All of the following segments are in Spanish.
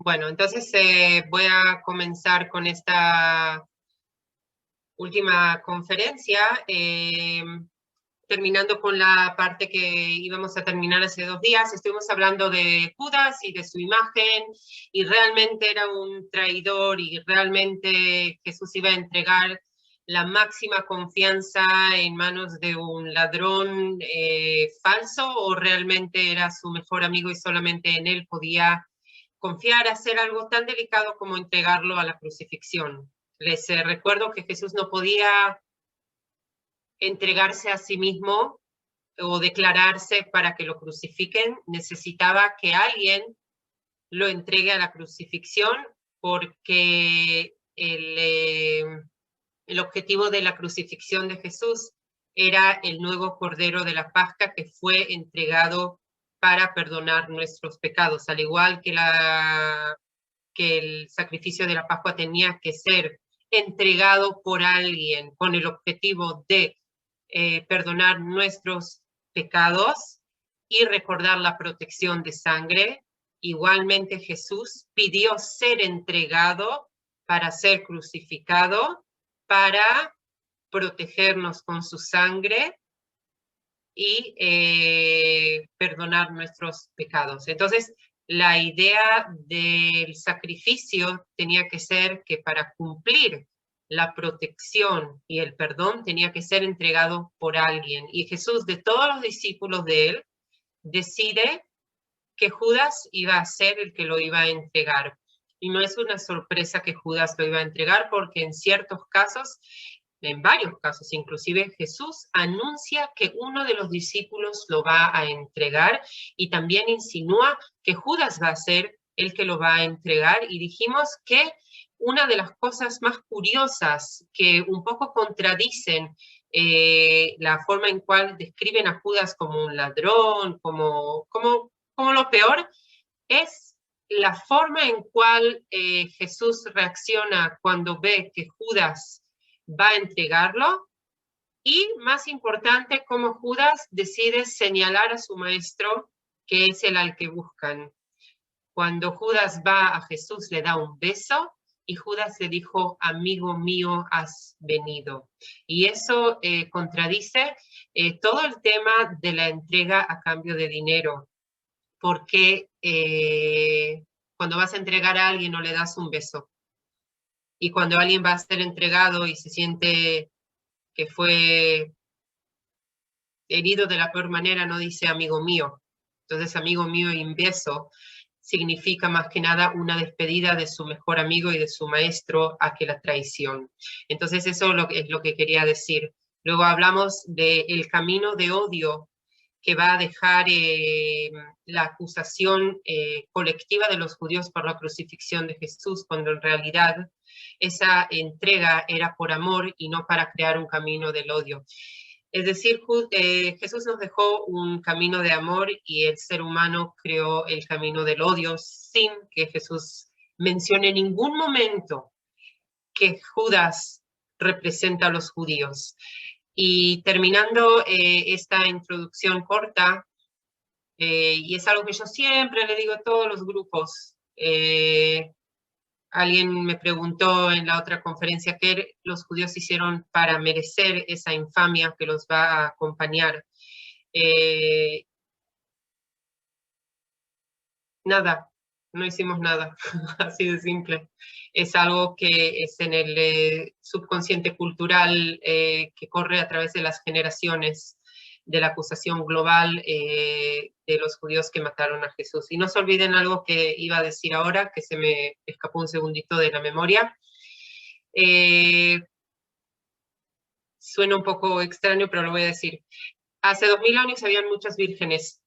Bueno, entonces voy a comenzar con esta última conferencia, terminando con la parte que íbamos a terminar hace 2 días. Estuvimos hablando de Judas y de su imagen, y realmente era un traidor, y realmente Jesús iba a entregar la máxima confianza en manos de un ladrón falso, o realmente era su mejor amigo y solamente en él podía confiar, hacer algo tan delicado como entregarlo a la crucifixión. Les recuerdo que Jesús no podía entregarse a sí mismo o declararse para que lo crucifiquen, necesitaba que alguien lo entregue a la crucifixión, porque el objetivo de la crucifixión de Jesús era el nuevo Cordero de la Pascua que fue entregado para perdonar nuestros pecados, al igual que el sacrificio de la Pascua tenía que ser entregado por alguien con el objetivo de perdonar nuestros pecados y recordar la protección de sangre. Igualmente Jesús pidió ser entregado para ser crucificado, para protegernos con su sangre y perdonar nuestros pecados. Entonces, la idea del sacrificio tenía que ser que para cumplir la protección y el perdón tenía que ser entregado por alguien. Y Jesús, de todos los discípulos de él, decide que Judas iba a ser el que lo iba a entregar. Y no es una sorpresa que Judas lo iba a entregar, porque en ciertos casos, en varios casos inclusive, Jesús anuncia que uno de los discípulos lo va a entregar, y también insinúa que Judas va a ser el que lo va a entregar. Y dijimos que una de las cosas más curiosas que un poco contradicen la forma en cual describen a Judas como un ladrón, como lo peor, es la forma en cual Jesús reacciona cuando ve que Judas va a entregarlo, y más importante, cómo Judas decide señalar a su maestro, que es el al que buscan. Cuando Judas va a Jesús, le da un beso, y Judas le dijo: amigo mío, has venido. Y eso contradice todo el tema de la entrega a cambio de dinero, porque cuando vas a entregar a alguien no le das un beso, y cuando alguien va a ser entregado y se siente que fue herido de la peor manera, no dice amigo mío. Entonces, amigo mío y un beso significa más que nada una despedida de su mejor amigo y de su maestro a que la traición. Entonces, eso es lo que quería decir. Luego hablamos del camino de odio que va a dejar la acusación colectiva de los judíos por la crucifixión de Jesús, cuando en realidad esa entrega era por amor y no para crear un camino del odio. Es decir, Jesús nos dejó un camino de amor, y el ser humano creó el camino del odio, sin que Jesús mencione en ningún momento que Judas representa a los judíos. Y terminando esta introducción corta, y es algo que yo siempre le digo a todos los grupos, alguien me preguntó en la otra conferencia qué los judíos hicieron para merecer esa infamia que los va a acompañar. Nada, no hicimos nada, así de simple. Es algo que es en el subconsciente cultural que corre a través de las generaciones, de la acusación global de los judíos que mataron a Jesús. Y no se olviden algo que iba a decir ahora, que se me escapó un segundito de la memoria. Suena un poco extraño, pero lo voy a decir. Hace 2000 años habían muchas vírgenes.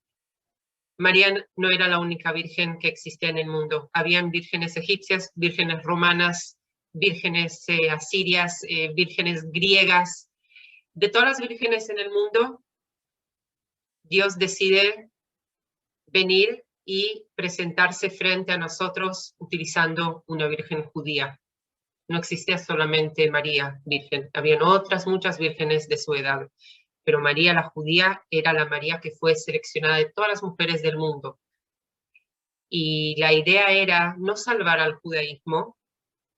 María no era la única virgen que existía en el mundo. Habían vírgenes egipcias, vírgenes romanas, vírgenes asirias, vírgenes griegas. De todas las vírgenes en el mundo, Dios decide venir y presentarse frente a nosotros utilizando una virgen judía. No existía solamente María, virgen. Habían otras muchas vírgenes de su edad, pero María la judía era la María que fue seleccionada de todas las mujeres del mundo. Y la idea era no salvar al judaísmo,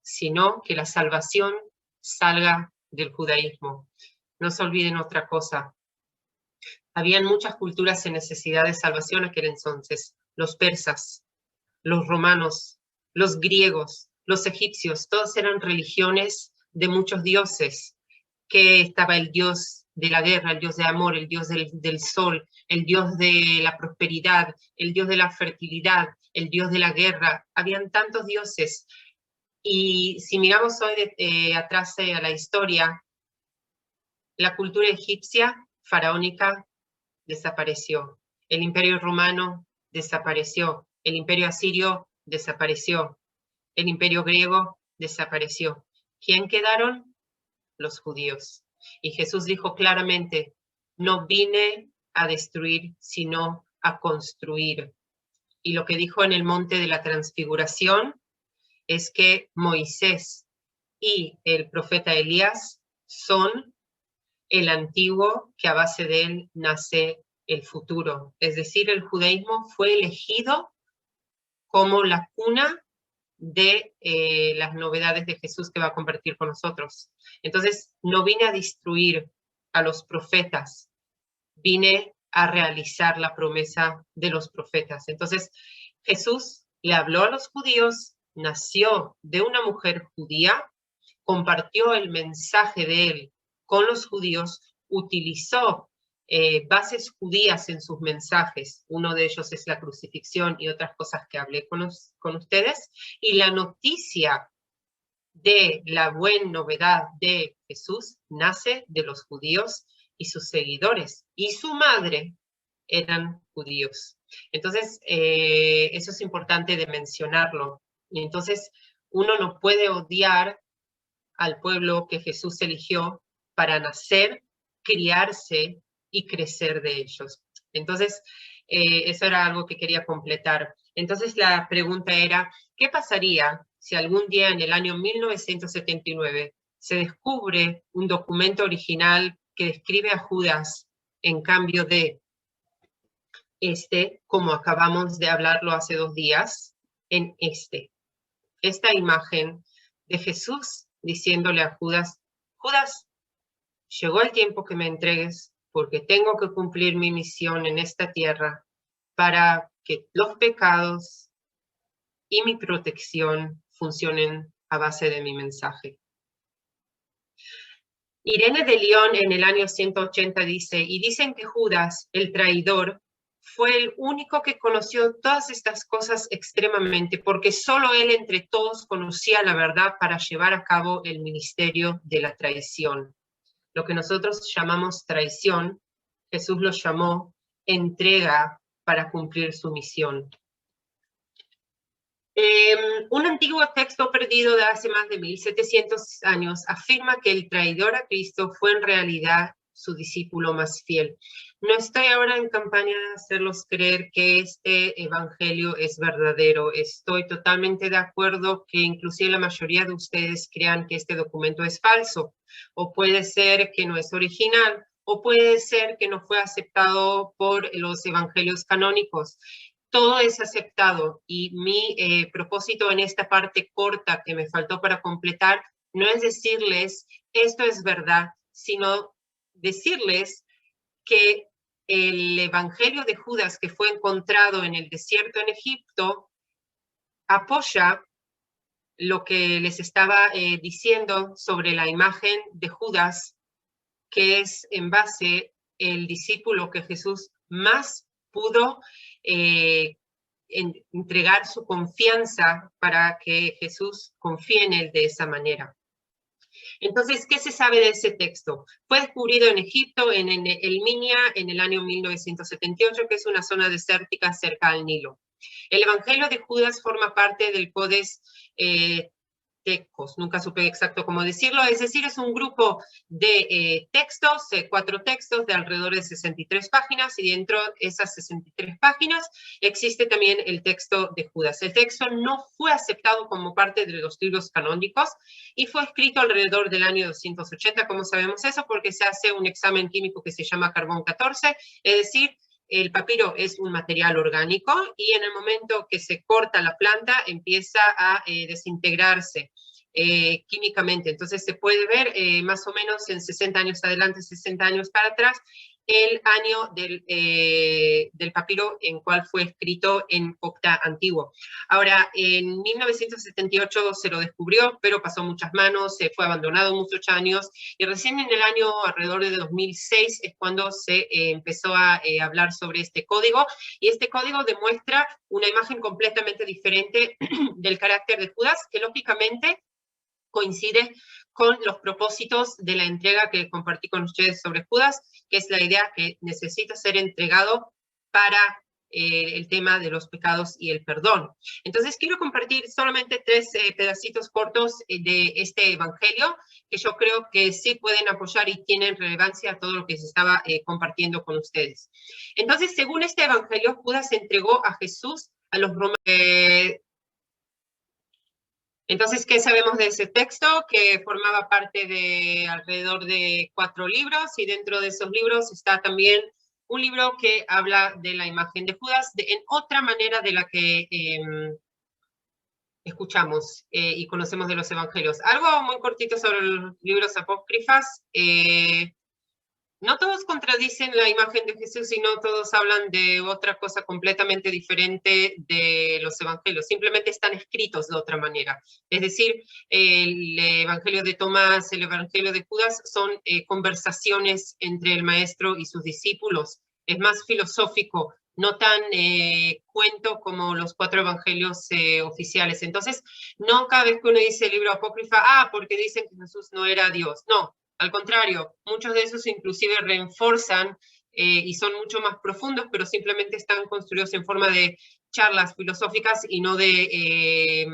sino que la salvación salga del judaísmo. No se olviden otra cosa. Habían muchas culturas en necesidad de salvación aquel entonces. Los persas, los romanos, los griegos, los egipcios, todos eran religiones de muchos dioses, que estaba el dios de la guerra, el dios de amor, el dios del sol, el dios de la prosperidad, el dios de la fertilidad, el dios de la guerra. Habían tantos dioses. Y si miramos hoy atrás a la historia, la cultura egipcia, faraónica, desapareció. El imperio romano desapareció. El imperio asirio desapareció. El imperio griego desapareció. ¿Quién quedaron? Los judíos. Y Jesús dijo claramente, no vine a destruir, sino a construir. Y lo que dijo en el monte de la transfiguración es que Moisés y el profeta Elías son el antiguo, que a base de él nace el futuro. Es decir, el judaísmo fue elegido como la cuna de las novedades de Jesús que va a compartir con nosotros. Entonces, no vine a destruir a los profetas, vine a realizar la promesa de los profetas. Entonces, Jesús le habló a los judíos, nació de una mujer judía, compartió el mensaje de él con los judíos, utilizó bases judías en sus mensajes. Uno de ellos es la crucifixión y otras cosas que hablé con ustedes. Y la noticia de la buena novedad de Jesús nace de los judíos y sus seguidores. Y su madre eran judíos. Entonces, eso es importante de mencionarlo. Y entonces, uno no puede odiar al pueblo que Jesús eligió para nacer, criarse y crecer de ellos. Entonces, eso era algo que quería completar. Entonces, la pregunta era, ¿qué pasaría si algún día en el año 1979 se descubre un documento original que describe a Judas en cambio de como acabamos de hablarlo hace 2 días, en esta imagen de Jesús diciéndole a Judas, Judas, llegó el tiempo que me entregues porque tengo que cumplir mi misión en esta tierra para que los pecados y mi protección funcionen a base de mi mensaje. Irene de León en el año 180 dice, y dicen que Judas, el traidor, fue el único que conoció todas estas cosas extremadamente, porque solo él entre todos conocía la verdad para llevar a cabo el ministerio de la traición. Lo que nosotros llamamos traición, Jesús lo llamó entrega para cumplir su misión. Un antiguo texto perdido de hace más de 1700 años afirma que el traidor a Cristo fue en realidad su discípulo más fiel. No estoy ahora en campaña de hacerlos creer que este evangelio es verdadero. Estoy totalmente de acuerdo que inclusive la mayoría de ustedes crean que este documento es falso, o puede ser que no es original, o puede ser que no fue aceptado por los evangelios canónicos. Todo es aceptado y mi propósito en esta parte corta que me faltó para completar no es decirles esto es verdad, sino decirles que el evangelio de Judas que fue encontrado en el desierto en Egipto apoya lo que les estaba diciendo sobre la imagen de Judas, que es en base el discípulo que Jesús más pudo entregar su confianza para que Jesús confíe en él de esa manera. Entonces, ¿qué se sabe de ese texto? Fue descubierto en Egipto, en Elminia, en el año 1978, que es una zona desértica cerca al Nilo. El Evangelio de Judas forma parte del Codex Tecos, nunca supe exacto cómo decirlo, es decir, es un grupo de textos, 4 textos de alrededor de 63 páginas, y dentro de esas 63 páginas existe también el texto de Judas. El texto no fue aceptado como parte de los libros canónicos y fue escrito alrededor del año 280, ¿cómo sabemos eso? Porque se hace un examen químico que se llama carbón 14, es decir, el papiro es un material orgánico y en el momento que se corta la planta empieza a desintegrarse químicamente. Entonces se puede ver más o menos en 60 años adelante, 60 años para atrás, el año del papiro en cual fue escrito en copta antiguo. Ahora, en 1978 se lo descubrió, pero pasó muchas manos, se fue abandonado muchos años, y recién en el año alrededor de 2006 es cuando se empezó a hablar sobre este código, y este código demuestra una imagen completamente diferente del carácter de Judas, que lógicamente coincide con los propósitos de la entrega que compartí con ustedes sobre Judas, que es la idea que necesita ser entregado para el tema de los pecados y el perdón. Entonces quiero compartir solamente 3 pedacitos cortos de este evangelio, que yo creo que sí pueden apoyar y tienen relevancia a todo lo que se estaba compartiendo con ustedes. Entonces, según este evangelio, Judas entregó a Jesús a los romanos. Entonces, ¿qué sabemos de ese texto? Que formaba parte de alrededor de 4 libros, y dentro de esos libros está también un libro que habla de la imagen de Judas en otra manera de la que escuchamos y conocemos de los evangelios. Algo muy cortito sobre los libros apócrifas. No todos contradicen la imagen de Jesús, sino todos hablan de otra cosa completamente diferente de los evangelios. Simplemente están escritos de otra manera. Es decir, el evangelio de Tomás, el evangelio de Judas son conversaciones entre el maestro y sus discípulos. Es más filosófico, no tan cuento como los 4 evangelios oficiales. Entonces, no cada vez que uno dice libro apócrifa, porque dicen que Jesús no era Dios. No. Al contrario, muchos de esos inclusive reforzan y son mucho más profundos, pero simplemente están construidos en forma de charlas filosóficas y no de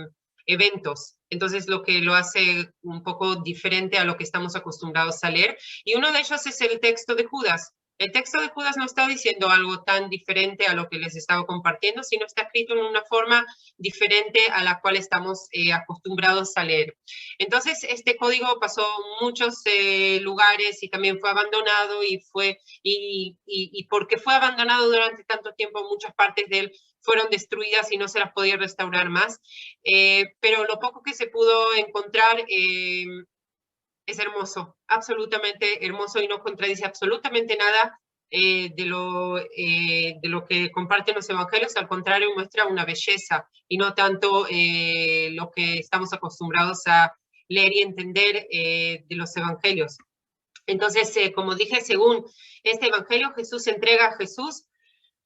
eventos. Entonces, lo que lo hace un poco diferente a lo que estamos acostumbrados a leer. Y uno de ellos es el texto de Judas. El texto de Judas no está diciendo algo tan diferente a lo que les estaba compartiendo, sino está escrito en una forma diferente a la cual estamos acostumbrados a leer. Entonces, este código pasó muchos lugares y también fue abandonado, y porque fue abandonado durante tanto tiempo, muchas partes de él fueron destruidas y no se las podía restaurar más. Pero lo poco que se pudo encontrar es hermoso, absolutamente hermoso, y no contradice absolutamente nada de lo que comparten los evangelios. Al contrario, muestra una belleza y no tanto lo que estamos acostumbrados a leer y entender de los evangelios. Entonces, como dije, según este evangelio, Jesús entrega a Jesús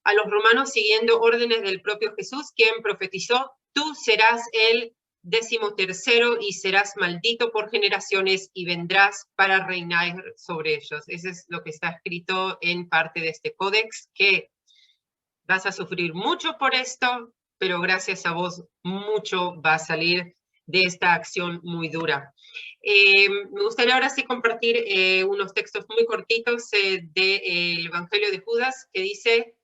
a los romanos siguiendo órdenes del propio Jesús, quien profetizó: tú serás el 13º y serás maldito por generaciones y vendrás para reinar sobre ellos. Eso es lo que está escrito en parte de este códex, que vas a sufrir mucho por esto, pero gracias a vos mucho va a salir de esta acción muy dura. Me gustaría ahora sí compartir unos textos muy cortitos del Evangelio de Judas, que dice: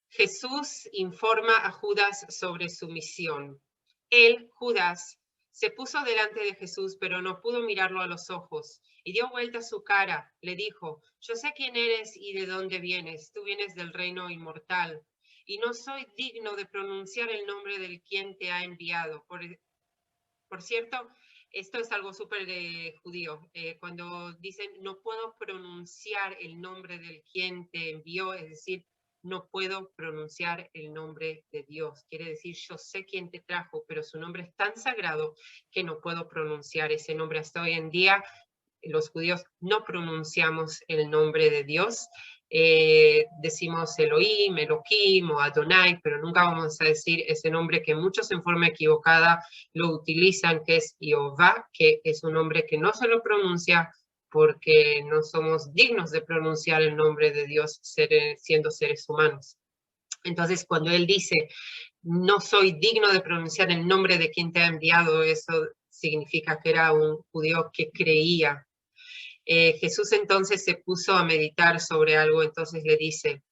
Jesús informa a Judas sobre su misión. Él, Judas, se puso delante de Jesús, pero no pudo mirarlo a los ojos, y dio vuelta su cara. Le dijo: yo sé quién eres y de dónde vienes. Tú vienes del reino inmortal, y no soy digno de pronunciar el nombre del quien te ha enviado. Por cierto, esto es algo súper judío. Cuando dicen no puedo pronunciar el nombre del quien te envió, es decir, no puedo pronunciar el nombre de Dios. Quiere decir, yo sé quién te trajo, pero su nombre es tan sagrado que no puedo pronunciar ese nombre. Hasta hoy en día, los judíos no pronunciamos el nombre de Dios. Decimos Elohim, Elohim o Adonai, pero nunca vamos a decir ese nombre que muchos en forma equivocada lo utilizan, que es Jehová, que es un nombre que no se lo pronuncia porque no somos dignos de pronunciar el nombre de Dios siendo seres humanos. Entonces, cuando él dice, no soy digno de pronunciar el nombre de quien te ha enviado, eso significa que era un judío que creía. Jesús entonces se puso a meditar sobre algo, entonces le dice: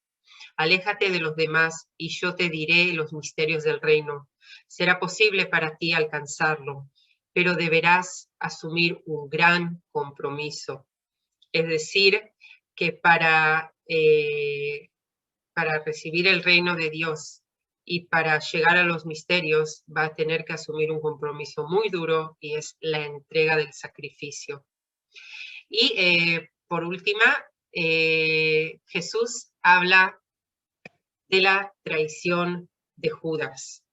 aléjate de los demás y yo te diré los misterios del reino. Será posible para ti alcanzarlo, pero deberás asumir un gran compromiso. Es decir, que para recibir el reino de Dios y para llegar a los misterios va a tener que asumir un compromiso muy duro, y es la entrega del sacrificio. Y por última, Jesús habla de la traición de Judas.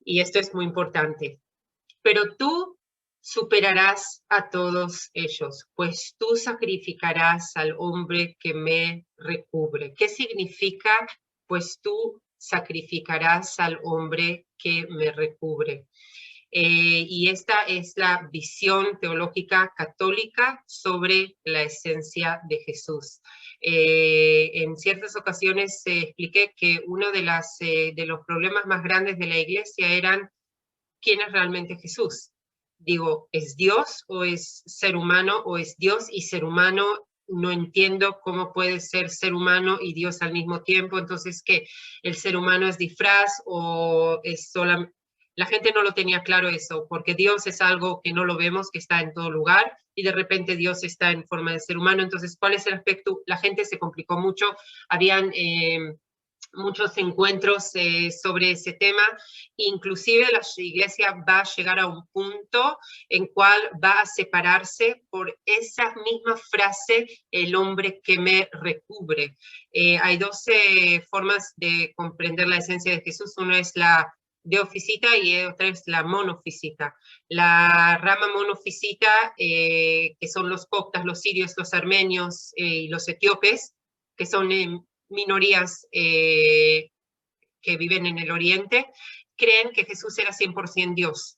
Y esto es muy importante. Pero tú superarás a todos ellos, pues tú sacrificarás al hombre que me recubre. ¿Qué significa? Pues tú sacrificarás al hombre que me recubre. Y esta es la visión teológica católica sobre la esencia de Jesús. En ciertas ocasiones expliqué que uno de los problemas más grandes de la iglesia eran quién es realmente Jesús. Digo, ¿es Dios o es ser humano, o es Dios y ser humano? No entiendo cómo puede ser humano y Dios al mismo tiempo. Entonces, ¿qué? ¿El ser humano es disfraz o es solamente? La gente no lo tenía claro eso, porque Dios es algo que no lo vemos, que está en todo lugar, y de repente Dios está en forma de ser humano. Entonces, ¿cuál es el aspecto? La gente se complicó mucho. Habían muchos encuentros sobre ese tema. Inclusive la iglesia va a llegar a un punto en cual va a separarse por esa misma frase, el hombre que me recubre. Hay 12 formas de comprender la esencia de Jesús. Uno es la deofisita y otra es la monofisita. La rama monofisita, que son los coptas, los sirios, los armenios y los etíopes, que son minorías que viven en el Oriente, creen que Jesús era 100% Dios.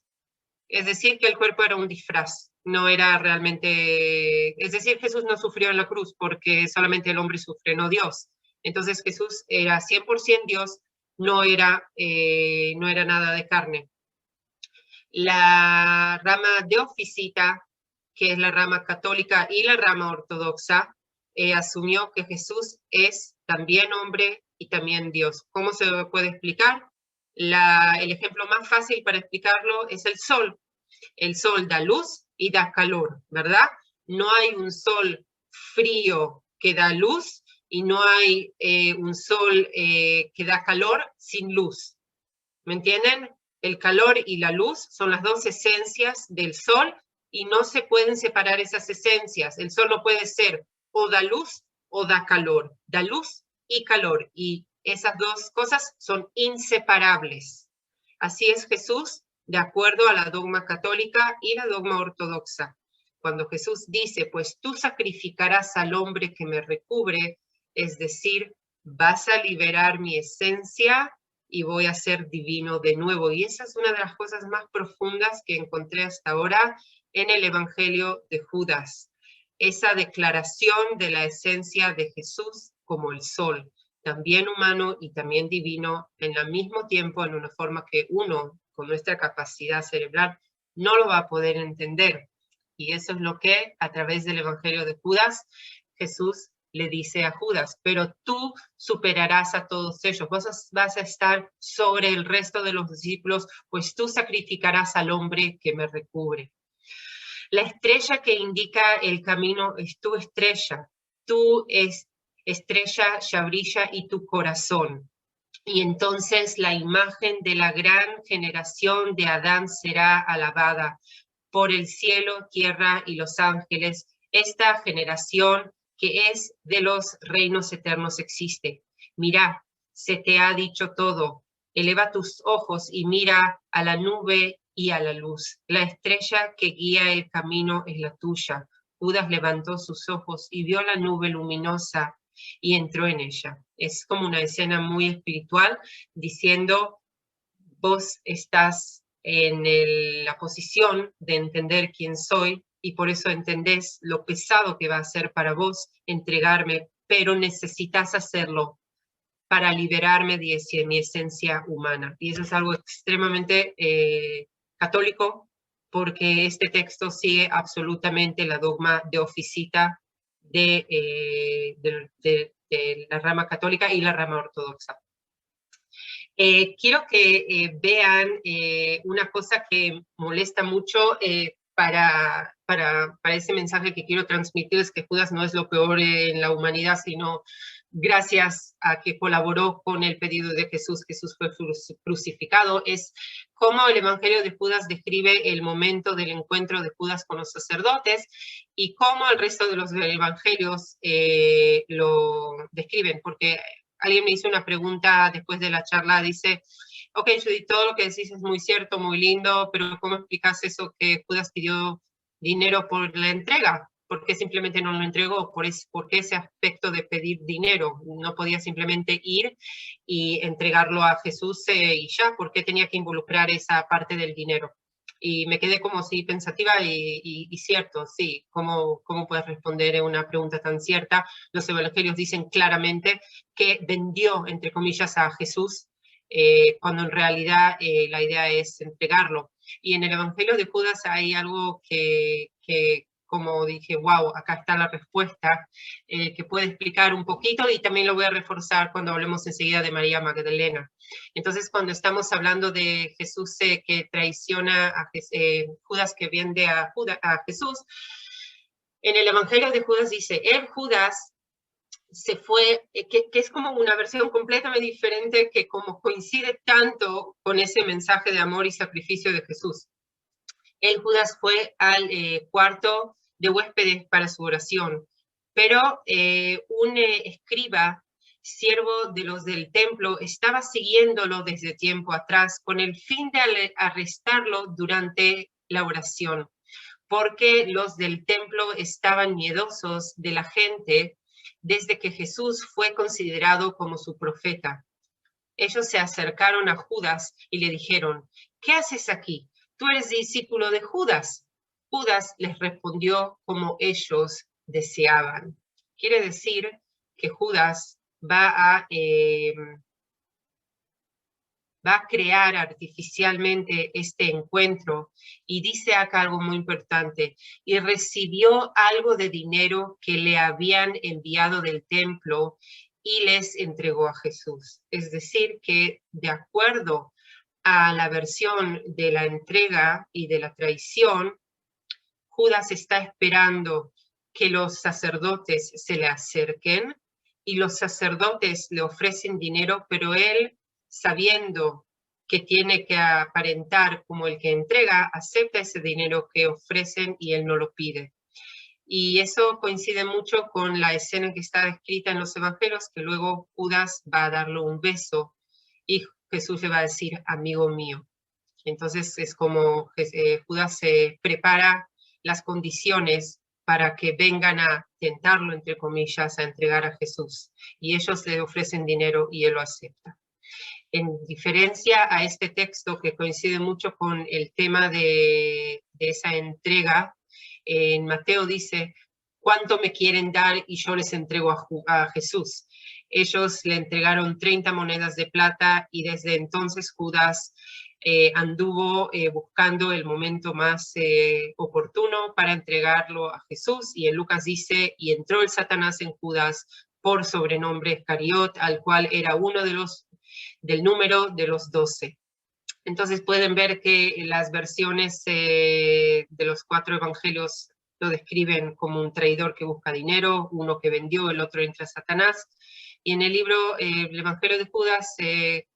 Es decir, que el cuerpo era un disfraz, no era realmente... Es decir, Jesús no sufrió en la cruz porque solamente el hombre sufre, no Dios. Entonces Jesús era 100% Dios, no era nada de carne. La rama deofisita, que es la rama católica y la rama ortodoxa, asumió que Jesús es también hombre y también Dios. ¿Cómo se puede explicar? El ejemplo más fácil para explicarlo es el sol. El sol da luz y da calor, ¿verdad? No hay un sol frío que da luz y no hay un sol que da calor sin luz. ¿Me entienden? El calor y la luz son las dos esencias del sol y no se pueden separar esas esencias. El sol no puede ser o da luz o da calor. Da luz y calor, y esas dos cosas son inseparables. Así es Jesús, de acuerdo a la dogma católica y la dogma ortodoxa. Cuando Jesús dice, pues tú sacrificarás al hombre que me recubre, es decir, vas a liberar mi esencia y voy a ser divino de nuevo. Y esa es una de las cosas más profundas que encontré hasta ahora en el Evangelio de Judas. Esa declaración de la esencia de Jesús como el sol, también humano y también divino, en el mismo tiempo, en una forma que uno, con nuestra capacidad cerebral, no lo va a poder entender. Y eso es lo que, a través del Evangelio de Judas, Jesús le dice a Judas, pero tú superarás a todos ellos, vos vas a estar sobre el resto de los discípulos, pues tú sacrificarás al hombre que me recubre. La estrella que indica el camino es tu estrella, tu estrella ya brilla y tu corazón. Y entonces la imagen de la gran generación de Adán será alabada por el cielo, tierra y los ángeles. Esta generación que es de los reinos eternos existe. Mira, se te ha dicho todo. Eleva tus ojos y mira a la nube y a la luz. La estrella que guía el camino es la tuya. Judas levantó sus ojos y vio la nube luminosa y entró en ella. Es como una escena muy espiritual diciendo, vos estás en la posición de entender quién soy y por eso entendés lo pesado que va a ser para vos entregarme, pero necesitas hacerlo para liberarme de mi esencia humana. Y eso es algo extremadamente católico, porque este texto sigue absolutamente la dogma deofisita de la rama católica y la rama ortodoxa. Quiero que vean una cosa que molesta mucho. para ese mensaje que quiero transmitir, es que Judas no es lo peor en la humanidad, sino gracias a que colaboró con el pedido de Jesús, Jesús fue crucificado. Es cómo el Evangelio de Judas describe el momento del encuentro de Judas con los sacerdotes y cómo el resto de los evangelios lo describen, porque alguien me hizo una pregunta después de la charla, dice, ok, Judith, todo lo que decís es muy cierto, muy lindo, pero ¿cómo explicas eso que Judas pidió dinero por la entrega? ¿Por qué simplemente no lo entregó? ¿Por qué ese aspecto de pedir dinero? No podía simplemente ir y entregarlo a Jesús y ya. ¿Por qué tenía que involucrar esa parte del dinero? Y me quedé como así pensativa y cierto, sí, ¿cómo puedes responder a una pregunta tan cierta? Los evangelios dicen claramente que vendió, entre comillas, a Jesús, cuando en realidad la idea es entregarlo. Y en el Evangelio de Judas hay algo que como dije, wow, acá está la respuesta, que puede explicar un poquito, y también lo voy a reforzar cuando hablemos enseguida de María Magdalena. Entonces, cuando estamos hablando de Jesús que traiciona a Judas, que vende a Jesús, en el Evangelio de Judas dice, Judas se fue, que es como una versión completamente diferente, que como coincide tanto con ese mensaje de amor y sacrificio de Jesús. Judas fue al cuarto de huéspedes para su oración, pero un escriba, siervo de los del templo, estaba siguiéndolo desde tiempo atrás con el fin de arrestarlo durante la oración, porque los del templo estaban miedosos de la gente desde que Jesús fue considerado como su profeta. Ellos se acercaron a Judas y le dijeron, ¿qué haces aquí? Tú eres discípulo de Judas. Judas les respondió como ellos deseaban. Quiere decir que Judas va a crear artificialmente este encuentro, y dice acá algo muy importante, y recibió algo de dinero que le habían enviado del templo y les entregó a Jesús. Es decir, que de acuerdo a la versión de la entrega y de la traición, Judas está esperando que los sacerdotes se le acerquen, y los sacerdotes le ofrecen dinero, pero él, sabiendo que tiene que aparentar como el que entrega, acepta ese dinero que ofrecen y él no lo pide. Y eso coincide mucho con la escena que está escrita en los evangelios, que luego Judas va a darle un beso y Jesús le va a decir, amigo mío. Entonces es como Judas se prepara las condiciones para que vengan a tentarlo, entre comillas, a entregar a Jesús. Y ellos le ofrecen dinero y él lo acepta. En diferencia a este texto, que coincide mucho con el tema de esa entrega, en Mateo dice, ¿cuánto me quieren dar? Y yo les entrego a Jesús. Ellos le entregaron 30 monedas de plata, y desde entonces Judas anduvo buscando el momento más oportuno para entregarlo a Jesús. Y en Lucas dice, y entró el Satanás en Judas por sobrenombre Iscariot, al cual era uno del número de los 12. Entonces pueden ver que las versiones de los 4 evangelios lo describen como un traidor que busca dinero, uno que vendió, el otro entra Satanás. Y en el libro, el Evangelio de Judas,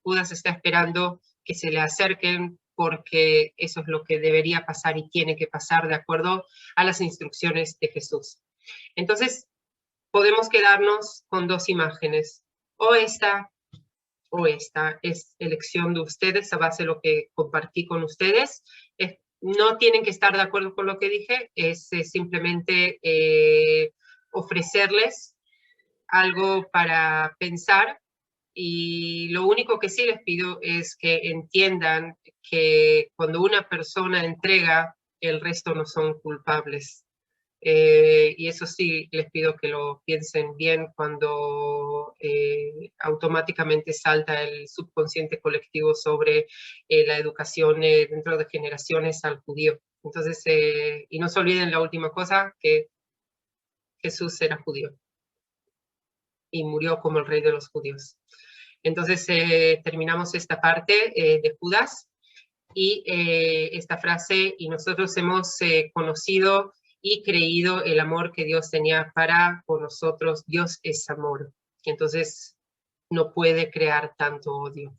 Judas está esperando que se le acerquen, porque eso es lo que debería pasar y tiene que pasar de acuerdo a las instrucciones de Jesús. Entonces, podemos quedarnos con 2 imágenes, o esta es elección de ustedes a base de lo que compartí con ustedes. No tienen que estar de acuerdo con lo que dije, es simplemente ofrecerles algo para pensar, y lo único que sí les pido es que entiendan que cuando una persona entrega, el resto no son culpables. Y eso sí, les pido que lo piensen bien cuando automáticamente salta el subconsciente colectivo sobre la educación dentro de generaciones al judío. Entonces, y no se olviden la última cosa, que Jesús era judío y murió como el rey de los judíos. Entonces, terminamos esta parte de Judas. Y esta frase, y nosotros hemos conocido y creído el amor que Dios tenía para con nosotros. Dios es amor. Entonces, no puede crear tanto odio.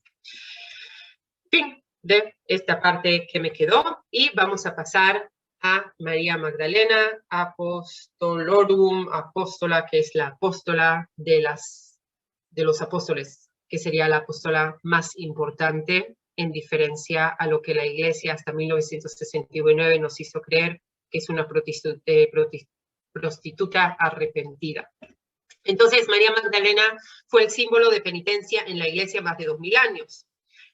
Fin de esta parte que me quedó, y vamos a pasar a María Magdalena, Apostolorum, apóstola, que es la apóstola de los apóstoles, que sería la apóstola más importante en diferencia a lo que la Iglesia hasta 1969 nos hizo creer, que es una prostituta arrepentida. Entonces, María Magdalena fue el símbolo de penitencia en la Iglesia más de 2000 años.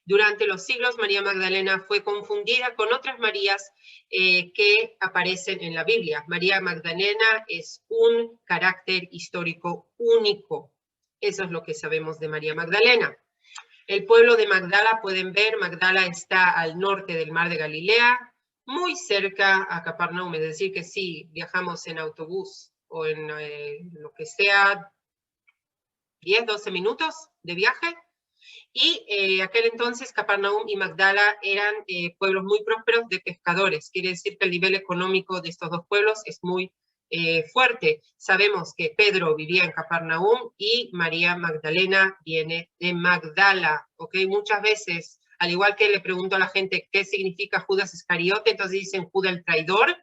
Durante los siglos, María Magdalena fue confundida con otras Marías que aparecen en la Biblia. María Magdalena es un carácter histórico único. Eso es lo que sabemos de María Magdalena. El pueblo de Magdala, pueden ver, Magdala está al norte del mar de Galilea, muy cerca a Capernaum, es decir, que si viajamos en autobús o en lo que sea, 10, 12 minutos de viaje. Y aquel entonces Capernaum y Magdala eran pueblos muy prósperos de pescadores. Quiere decir que el nivel económico de estos dos pueblos es muy fuerte. Sabemos que Pedro vivía en Capernaum y María Magdalena viene de Magdala. ¿Okay? Muchas veces, al igual que le pregunto a la gente qué significa Judas Iscariote, entonces dicen Judas el traidor.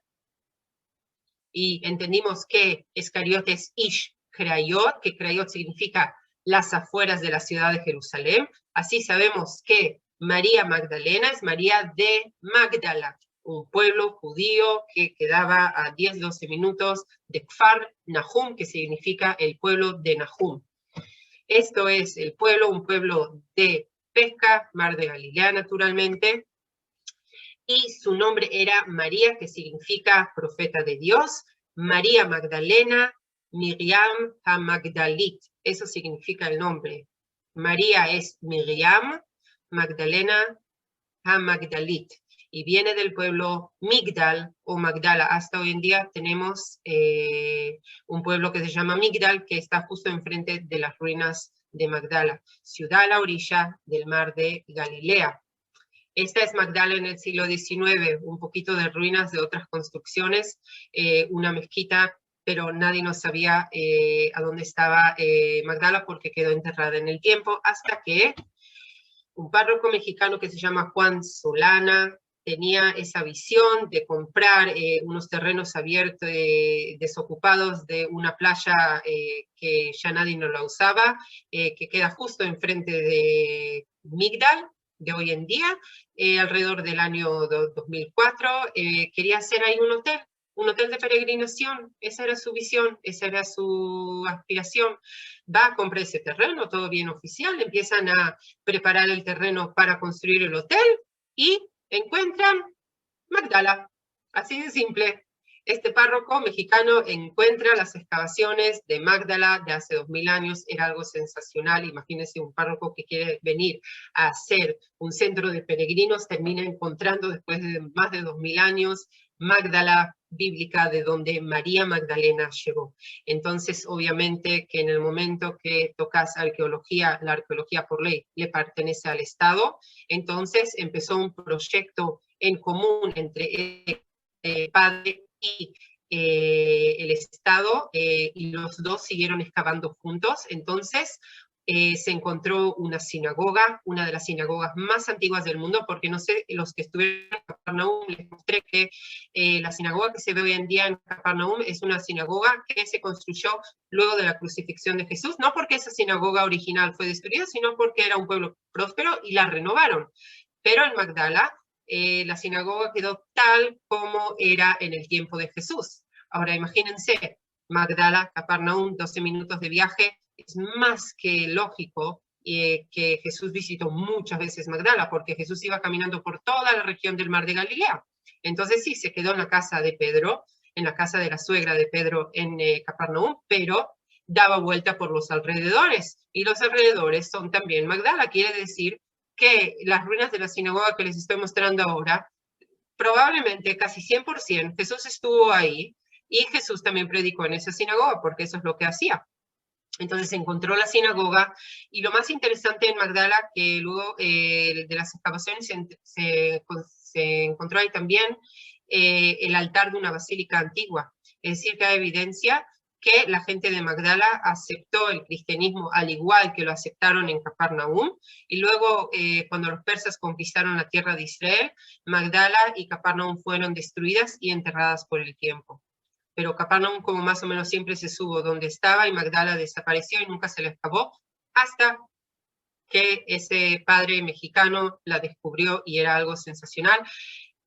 Y entendimos que Iscariote es Ish Krayot, que Krayot significa las afueras de la ciudad de Jerusalén. Así sabemos que María Magdalena es María de Magdala, un pueblo judío que quedaba a 10-12 minutos de Kfar Nahum, que significa el pueblo de Nahum. Esto es el pueblo, un pueblo de pesca, mar de Galilea naturalmente, y su nombre era María, que significa profeta de Dios. María Magdalena, Miriam HaMagdalit, eso significa el nombre. María es Miriam, Magdalena HaMagdalit, y viene del pueblo Migdal o Magdala. Hasta hoy en día tenemos un pueblo que se llama Migdal, que está justo enfrente de las ruinas de Magdala, ciudad a la orilla del mar de Galilea. Esta es Magdala en el siglo XIX, un poquito de ruinas de otras construcciones, una mezquita, pero nadie nos sabía a dónde estaba Magdala porque quedó enterrada en el tiempo, hasta que un párroco mexicano que se llama Juan Solana tenía esa visión de comprar unos terrenos abiertos, desocupados de una playa que ya nadie no la usaba, que queda justo enfrente de Migdal, de hoy en día, alrededor del año 2004, quería hacer ahí un hotel de peregrinación. Esa era su visión, esa era su aspiración. Va a comprar ese terreno, todo bien oficial, empiezan a preparar el terreno para construir el hotel y encuentran Magdala, así de simple. Este párroco mexicano encuentra las excavaciones de Magdala de hace 2000 años, era algo sensacional. Imagínense un párroco que quiere venir a hacer un centro de peregrinos, termina encontrando después de más de 2000 años Magdala bíblica, de donde María Magdalena llegó. Entonces, obviamente que en el momento que tocas arqueología, la arqueología por ley le pertenece al Estado, entonces empezó un proyecto en común entre el padre y el Estado, y los dos siguieron excavando juntos. Entonces se encontró una sinagoga, una de las sinagogas más antiguas del mundo, porque no sé, los que estuvieron en Capernaum, les mostré que la sinagoga que se ve hoy en día en Capernaum es una sinagoga que se construyó luego de la crucifixión de Jesús, no porque esa sinagoga original fue destruida, sino porque era un pueblo próspero y la renovaron. Pero en Magdala, la sinagoga quedó tal como era en el tiempo de Jesús. Ahora imagínense, Magdala, Capernaum, 12 minutos de viaje, es más que lógico que Jesús visitó muchas veces Magdala, porque Jesús iba caminando por toda la región del mar de Galilea. Entonces sí, se quedó en la casa de Pedro, en la casa de la suegra de Pedro en Capernaum, pero daba vuelta por los alrededores, y los alrededores son también Magdala. Quiere decir que las ruinas de la sinagoga que les estoy mostrando ahora, probablemente casi 100% Jesús estuvo ahí, y Jesús también predicó en esa sinagoga, porque eso es lo que hacía. Entonces se encontró la sinagoga, y lo más interesante en Magdala, que luego de las excavaciones se encontró ahí también el altar de una basílica antigua. Es decir, que hay evidencia que la gente de Magdala aceptó el cristianismo al igual que lo aceptaron en Capernaum, y luego cuando los persas conquistaron la tierra de Israel, Magdala y Capernaum fueron destruidas y enterradas por el tiempo. Pero Capernaum como más o menos siempre se supo donde estaba, y Magdala desapareció y nunca se le escapó, hasta que ese padre mexicano la descubrió y era algo sensacional.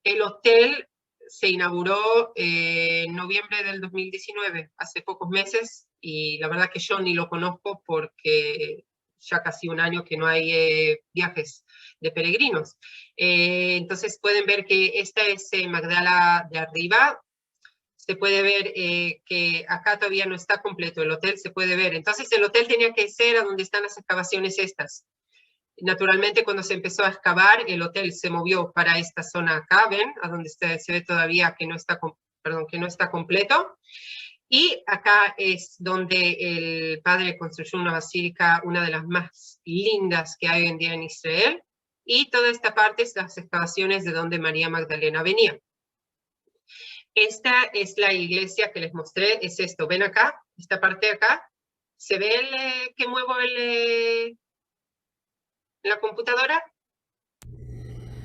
El hotel se inauguró en noviembre del 2019, hace pocos meses, y la verdad que yo ni lo conozco porque ya casi un año que no hay viajes de peregrinos. Entonces pueden ver que esta es Magdala de arriba. Se puede ver que acá todavía no está completo el hotel, se puede ver. Entonces el hotel tenía que ser a donde están las excavaciones estas. Naturalmente, cuando se empezó a excavar, el hotel se movió para esta zona acá, ¿ven? A donde se ve todavía que no está, que no está completo. Y acá es donde el padre construyó una basílica, una de las más lindas que hay hoy en día en Israel. Y toda esta parte es las excavaciones de donde María Magdalena venía. Esta es la iglesia que les mostré, es esto. ¿Ven acá? Esta parte de acá. ¿Se ve que muevo la computadora?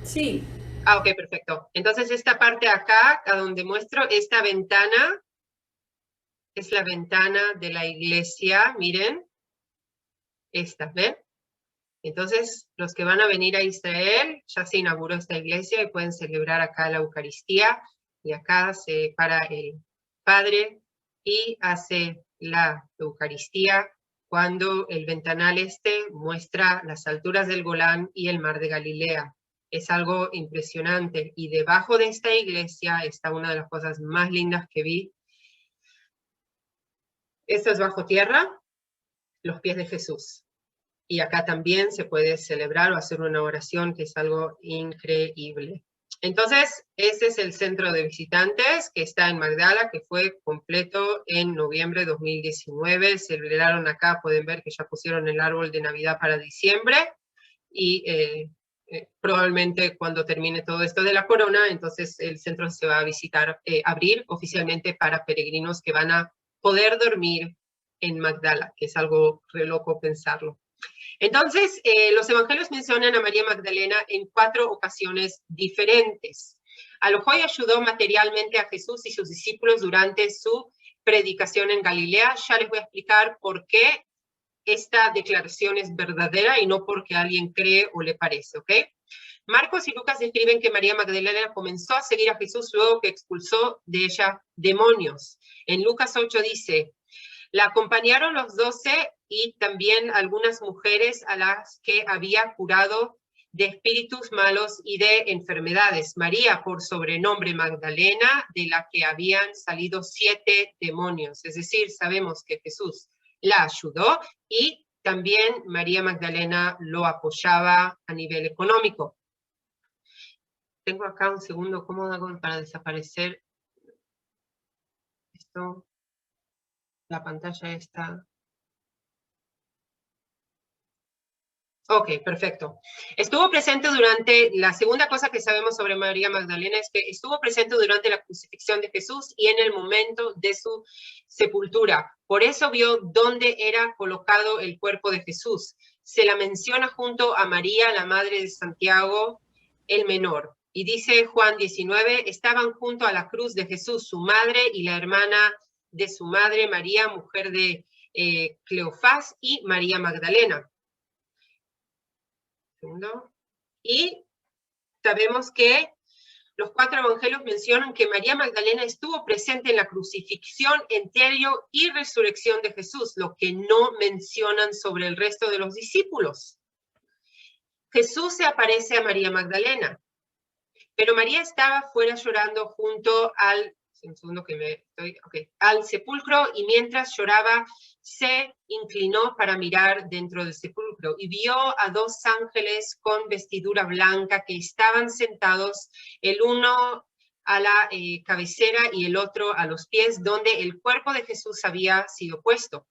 Sí. Ah, ok, perfecto. Entonces esta parte acá, a donde muestro, esta ventana, es la ventana de la iglesia, miren. Esta, ¿ven? Entonces, los que van a venir a Israel, ya se inauguró esta iglesia y pueden celebrar acá la Eucaristía. Y acá se para el Padre y hace la Eucaristía cuando el ventanal este muestra las alturas del Golán y el mar de Galilea. Es algo impresionante. Y debajo de esta iglesia está una de las cosas más lindas que vi. Esto es bajo tierra, los pies de Jesús. Y acá también se puede celebrar o hacer una oración, que es algo increíble. Entonces, ese es el centro de visitantes que está en Magdala, que fue completo en noviembre de 2019. Celebraron acá, pueden ver que ya pusieron el árbol de Navidad para diciembre, y probablemente cuando termine todo esto de la corona, entonces el centro se va a visitar, abrir oficialmente para peregrinos que van a poder dormir en Magdala, que es algo re loco pensarlo. Entonces, los evangelios mencionan a María Magdalena en 4 ocasiones diferentes. A lo cual ayudó materialmente a Jesús y sus discípulos durante su predicación en Galilea. Ya les voy a explicar por qué esta declaración es verdadera y no porque alguien cree o le parece, ¿ok? Marcos y Lucas describen que María Magdalena comenzó a seguir a Jesús luego que expulsó de ella demonios. En Lucas 8 dice: la acompañaron los 12 y también algunas mujeres a las que había curado de espíritus malos y de enfermedades. María, por sobrenombre Magdalena, de la que habían salido 7 demonios. Es decir, sabemos que Jesús la ayudó y también María Magdalena lo apoyaba a nivel económico. Tengo acá un segundo, ¿cómo hago para desaparecer esto? La pantalla está... Ok, perfecto. Estuvo presente durante, la segunda cosa que sabemos sobre María Magdalena es que estuvo presente durante la crucifixión de Jesús y en el momento de su sepultura. Por eso vio dónde era colocado el cuerpo de Jesús. Se la menciona junto a María, la madre de Santiago, el menor. Y dice Juan 19, estaban junto a la cruz de Jesús su madre y la hermana de su madre, María, mujer de Cleofás, y María Magdalena. Y sabemos que los 4 evangelios mencionan que María Magdalena estuvo presente en la crucifixión, entierro y resurrección de Jesús, lo que no mencionan sobre el resto de los discípulos. Jesús se aparece a María Magdalena, pero María estaba fuera llorando junto al... Un segundo que me estoy... Okay, al sepulcro, y mientras lloraba se inclinó para mirar dentro del sepulcro y vio a 2 ángeles con vestidura blanca que estaban sentados, el uno a la cabecera y el otro a los pies, donde el cuerpo de Jesús había sido puesto.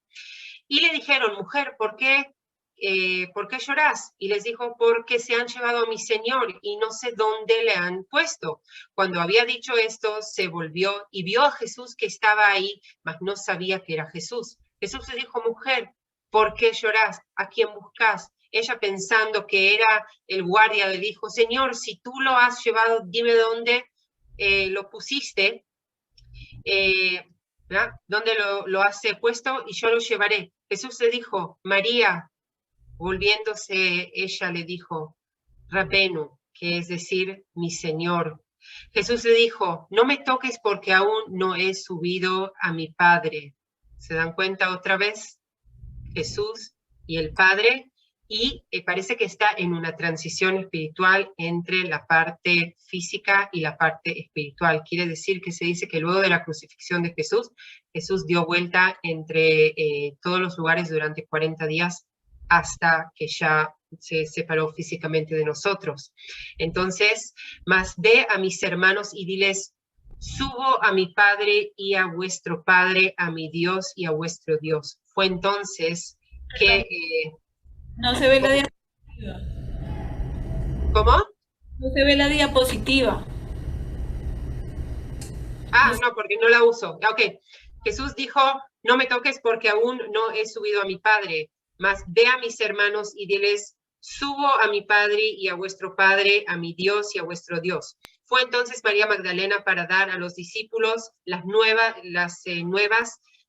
Y le dijeron, mujer, ¿por qué llorás? Y les dijo, porque se han llevado a mi Señor y no sé dónde le han puesto. Cuando había dicho esto, se volvió y vio a Jesús que estaba ahí, mas no sabía que era Jesús. Jesús le dijo, mujer, ¿por qué llorás? ¿A quién buscás? Ella, pensando que era el guardia, le dijo, Señor, si tú lo has llevado, dime dónde lo pusiste, dónde lo has puesto y yo lo llevaré. Jesús le dijo, María. Volviéndose, ella le dijo, Rabenu, que es decir, mi Señor. Jesús le dijo, no me toques porque aún no he subido a mi Padre. ¿Se dan cuenta otra vez? Jesús y el Padre, y parece que está en una transición espiritual entre la parte física y la parte espiritual. Quiere decir que se dice que luego de la crucifixión de Jesús, Jesús dio vuelta entre todos los lugares durante 40 días hasta que ya se separó físicamente de nosotros. Entonces, mas ve a mis hermanos y diles, subo a mi Padre y a vuestro Padre, a mi Dios y a vuestro Dios. Fue entonces que... No se ve la diapositiva. ¿Cómo? No se ve la diapositiva. No No, porque no la uso. Ok. Jesús dijo, no me toques porque aún no he subido a mi Padre, mas ve a mis hermanos y diles, subo a mi Padre y a vuestro Padre, a mi Dios y a vuestro Dios. Fue entonces María Magdalena para dar a los discípulos las nuevas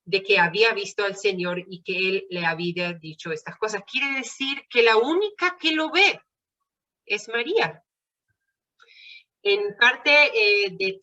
de que había visto al Señor y que Él le había dicho estas cosas. Quiere decir que la única que lo ve es María. En parte de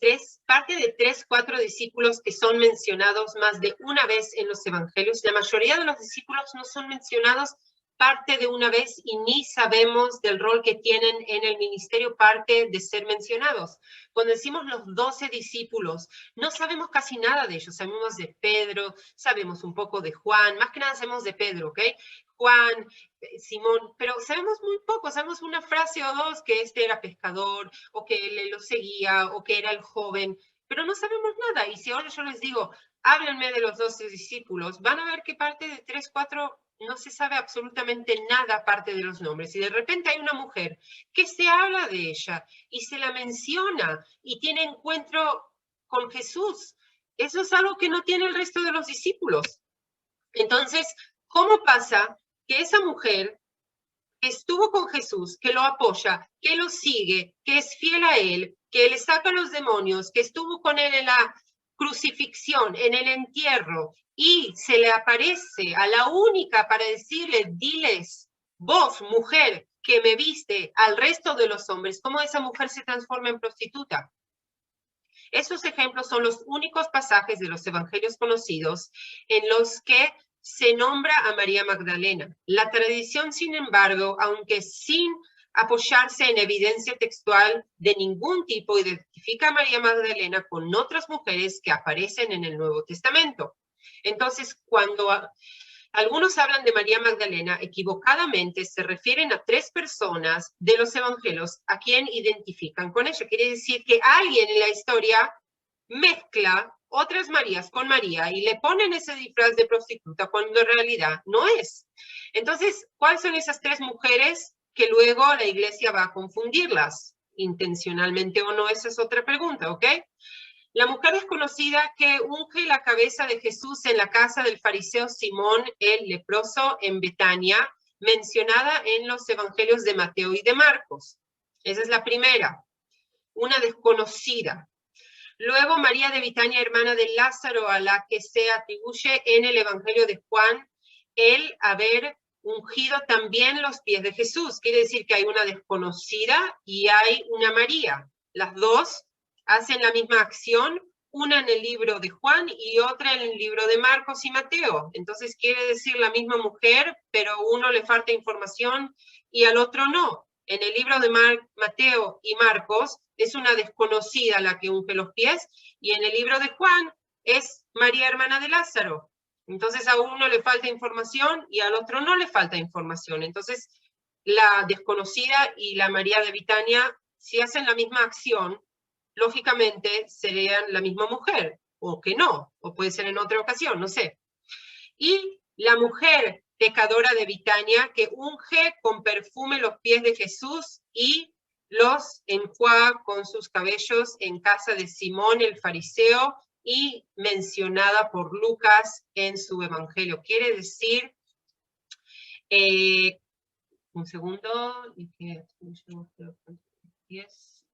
4 discípulos que son mencionados más de una vez en los evangelios. La mayoría de los discípulos no son mencionados parte de una vez y ni sabemos del rol que tienen en el ministerio parte de ser mencionados. Cuando decimos los 12 discípulos, no sabemos casi nada de ellos. Sabemos de Pedro, sabemos un poco de Juan, más que nada sabemos de Pedro, ¿ok? Juan, Simón, pero sabemos muy poco, sabemos una frase o dos que este era pescador, o que él lo seguía, o que era el joven, pero no sabemos nada. Y si ahora yo les digo, háblenme de los 12 discípulos, van a ver que parte de 3, 4 no se sabe absolutamente nada aparte de los nombres. Y de repente hay una mujer que se habla de ella y se la menciona y tiene encuentro con Jesús. Eso es algo que no tiene el resto de los discípulos. Entonces, ¿cómo pasa que esa mujer estuvo con Jesús, que lo apoya, que lo sigue, que es fiel a él, que le saca los demonios, que estuvo con él en la crucifixión, en el entierro, y se le aparece a la única para decirle, diles, vos, mujer, que me viste al resto de los hombres, cómo esa mujer se transforma en prostituta? Esos ejemplos son los únicos pasajes de los evangelios conocidos en los que se nombra a María Magdalena. La tradición, sin embargo, aunque sin apoyarse en evidencia textual de ningún tipo, identifica a María Magdalena con otras mujeres que aparecen en el Nuevo Testamento. Entonces, cuando algunos hablan de María Magdalena, equivocadamente se refieren a 3 personas de los evangelios a quien identifican con ella. Quiere decir que alguien en la historia mezcla otras Marías con María y le ponen ese disfraz de prostituta cuando en realidad no es. Entonces, ¿cuáles son esas 3 mujeres que luego la iglesia va a confundirlas? Intencionalmente o no, esa es otra pregunta, ¿ok? La mujer desconocida que unge la cabeza de Jesús en la casa del fariseo Simón el leproso en Betania, mencionada en los evangelios de Mateo y de Marcos. Esa es la primera, una desconocida. Luego María de Betania, hermana de Lázaro, a la que se atribuye en el evangelio de Juan el haber ungido también los pies de Jesús. Quiere decir que hay una desconocida y hay una María. Las dos hacen la misma acción, una en el libro de Juan y otra en el libro de Marcos y Mateo. Entonces quiere decir la misma mujer, pero a uno le falta información y al otro no. En el libro de Mateo y Marcos es una desconocida la que unge los pies, y en el libro de Juan es María, hermana de Lázaro. Entonces a uno le falta información y al otro no le falta información. Entonces la desconocida y la María de Betania, si hacen la misma acción, lógicamente serían la misma mujer, o que no, o puede ser en otra ocasión, no sé. Y la mujer pecadora de Betania que unge con perfume los pies de Jesús y los enjuaga con sus cabellos en casa de Simón el fariseo y mencionada por Lucas en su evangelio. Quiere decir, un segundo,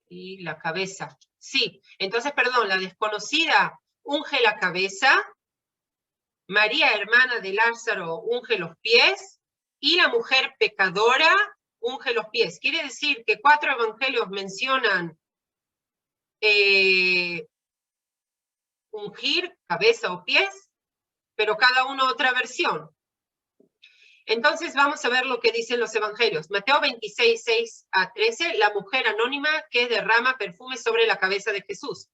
y la cabeza. Sí, entonces, perdón, la desconocida unge la cabeza, María, hermana de Lázaro, unge los pies, y la mujer pecadora unge los pies. Quiere decir que 4 evangelios mencionan ungir cabeza o pies, pero cada uno otra versión. Entonces vamos a ver lo que dicen los evangelios. Mateo 26, 6 a 13, la mujer anónima que derrama perfume sobre la cabeza de Jesús.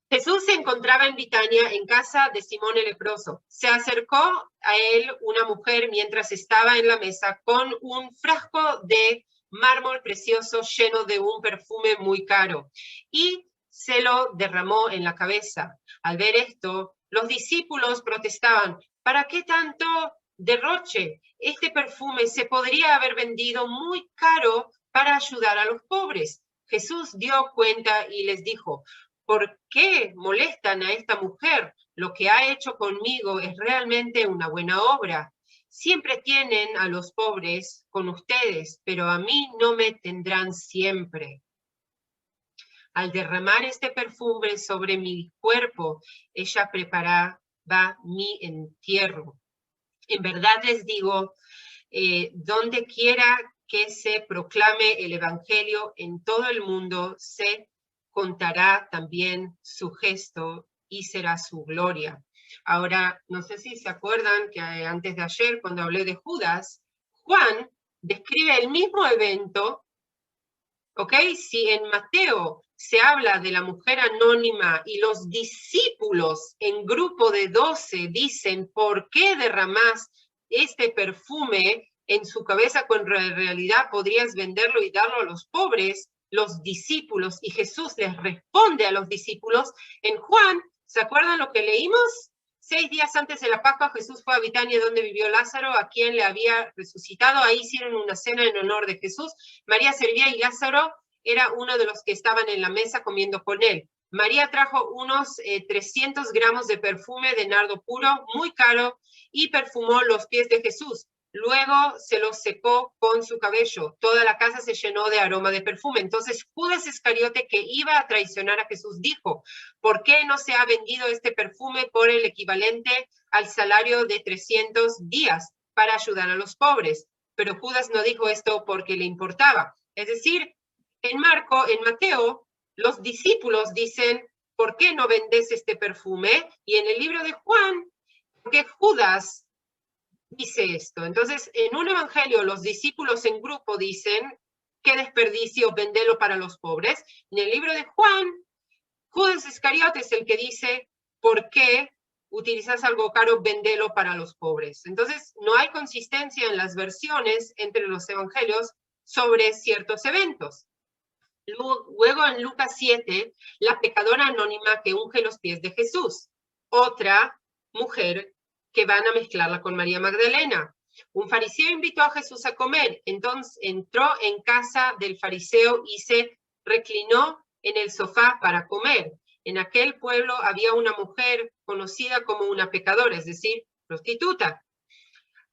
Jesús se encontraba en Betania, en casa de Simón el leproso. Se acercó a él una mujer mientras estaba en la mesa con un frasco de mármol precioso lleno de un perfume muy caro y se lo derramó en la cabeza. Al ver esto, los discípulos protestaban: ¿para qué tanto derroche? Este perfume se podría haber vendido muy caro para ayudar a los pobres. Jesús dio cuenta y les dijo: ¿por qué molestan a esta mujer? Lo que ha hecho conmigo es realmente una buena obra. Siempre tienen a los pobres con ustedes, pero a mí no me tendrán siempre. Al derramar este perfume sobre mi cuerpo, ella preparaba mi entierro. En verdad les digo, donde quiera que se proclame el evangelio en todo el mundo, se contará también su gesto y será su gloria. Ahora, no sé si se acuerdan que antes de ayer, cuando hablé de Judas, Juan describe el mismo evento, ¿ok? Si en Mateo se habla de la mujer anónima y los discípulos en grupo de 12 dicen: ¿por qué derramás este perfume en su cabeza cuando en realidad podrías venderlo y darlo a los pobres? Los discípulos, y Jesús les responde a los discípulos. En Juan, ¿se acuerdan lo que leímos? 6 días antes de la Pascua, Jesús fue a Betania, donde vivió Lázaro, a quien le había resucitado. Ahí hicieron una cena en honor de Jesús. María servía y Lázaro era uno de los que estaban en la mesa comiendo con él. María trajo unos 300 gramos de perfume de nardo puro, muy caro, y perfumó los pies de Jesús. Luego se los secó con su cabello. Toda la casa se llenó de aroma de perfume. Entonces Judas Iscariote, que iba a traicionar a Jesús, dijo: ¿por qué no se ha vendido este perfume por el equivalente al salario de 300 días para ayudar a los pobres? Pero Judas no dijo esto porque le importaba. Es decir, en Mateo, los discípulos dicen: ¿por qué no vendes este perfume? Y en el libro de Juan, ¿por qué Judas dice esto? Entonces, en un evangelio, los discípulos en grupo dicen: qué desperdicio, vendelo para los pobres. En el libro de Juan, Judas Iscariote es el que dice: ¿por qué utilizas algo caro? Vendelo para los pobres. Entonces, no hay consistencia en las versiones entre los evangelios sobre ciertos eventos. Luego en Lucas 7, la pecadora anónima que unge los pies de Jesús. Otra mujer que van a mezclarla con María Magdalena. Un fariseo invitó a Jesús a comer. Entonces entró en casa del fariseo y se reclinó en el sofá para comer. En aquel pueblo había una mujer conocida como una pecadora, es decir, prostituta.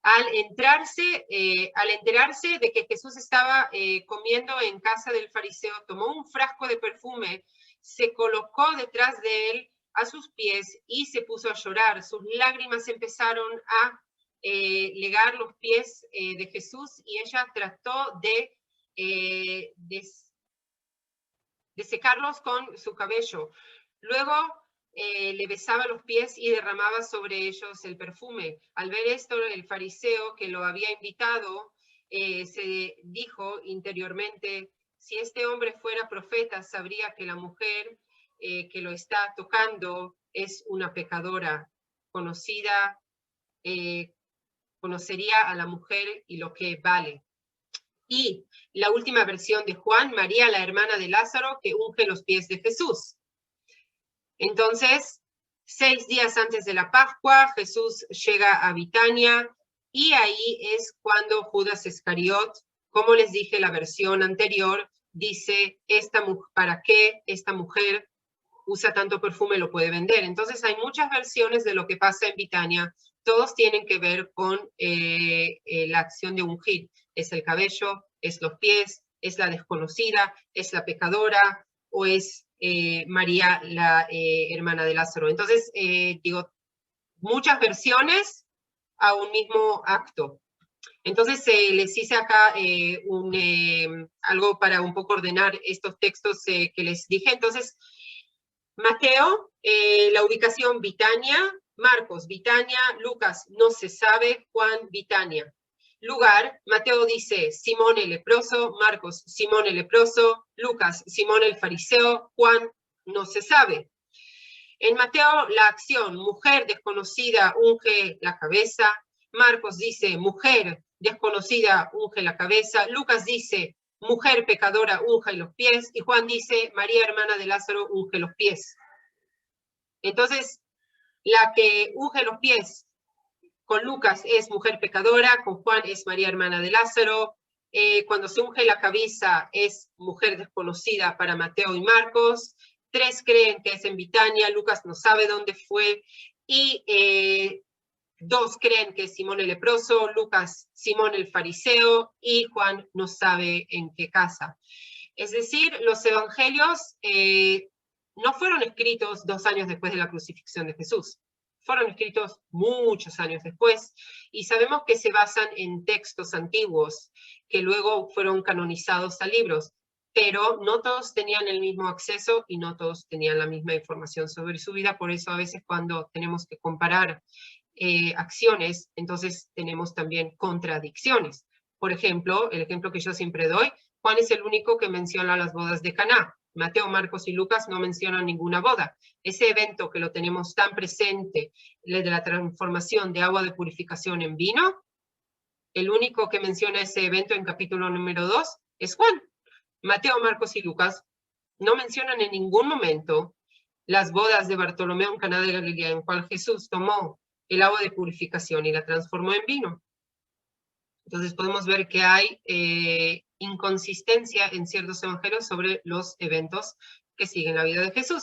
Al enterarse de que Jesús estaba comiendo en casa del fariseo, tomó un frasco de perfume, se colocó detrás de él a sus pies y se puso a llorar. Sus lágrimas empezaron a legar los pies de Jesús y ella trató de secarlos con su cabello. Luego le besaba los pies y derramaba sobre ellos el perfume. Al ver esto, el fariseo que lo había invitado se dijo interiormente: si este hombre fuera profeta, sabría que la mujer que lo está tocando es una pecadora. Conocería a la mujer y lo que vale. Y la última versión de Juan, María, la hermana de Lázaro, que unge los pies de Jesús. Entonces, 6 días antes de la Pascua, Jesús llega a Betania, y ahí es cuando Judas Iscariot, como les dije, la versión anterior, dice, ¿para qué esta mujer usa tanto perfume, lo puede vender? Entonces hay muchas versiones de lo que pasa en Betania, todos tienen que ver con la acción de ungir. Es el cabello, es los pies, es la desconocida, es la pecadora, o es María, la hermana de Lázaro. Entonces, digo, muchas versiones a un mismo acto. Entonces, les hice acá algo para un poco ordenar estos textos que les dije. Entonces, Mateo, la ubicación Betania, Marcos, Betania, Lucas, no se sabe, Juan, Betania. Lugar, Mateo dice Simón el leproso, Marcos, Simón el leproso, Lucas, Simón el fariseo, Juan, no se sabe. En Mateo, la acción, mujer desconocida unge la cabeza, Marcos dice mujer desconocida unge la cabeza, Lucas dice mujer pecadora unge los pies, y Juan dice María, hermana de Lázaro, unge los pies. Entonces, la que unge los pies con Lucas es mujer pecadora, con Juan es María, hermana de Lázaro. Cuando se unge la cabeza es mujer desconocida para Mateo y Marcos. 3 creen que es en Betania, Lucas no sabe dónde fue, y 2 creen que es Simón el leproso, Lucas Simón el fariseo, y Juan no sabe en qué casa. Es decir, los evangelios no fueron escritos 2 años después de la crucifixión de Jesús. Fueron escritos muchos años después, y sabemos que se basan en textos antiguos que luego fueron canonizados a libros, pero no todos tenían el mismo acceso y no todos tenían la misma información sobre su vida. Por eso a veces cuando tenemos que comparar acciones, entonces tenemos también contradicciones. Por ejemplo, el ejemplo que yo siempre doy, Juan es el único que menciona las bodas de Caná. Mateo, Marcos y Lucas no mencionan ninguna boda. Ese evento que lo tenemos tan presente, el de la transformación de agua de purificación en vino, el único que menciona ese evento en capítulo número 2 es Juan. Mateo, Marcos y Lucas no mencionan en ningún momento las bodas de Bartolomeo en Caná de Galilea, en cual Jesús tomó el agua de purificación y la transformó en vino. Entonces podemos ver que hay inconsistencia en ciertos evangelios sobre los eventos que siguen la vida de Jesús.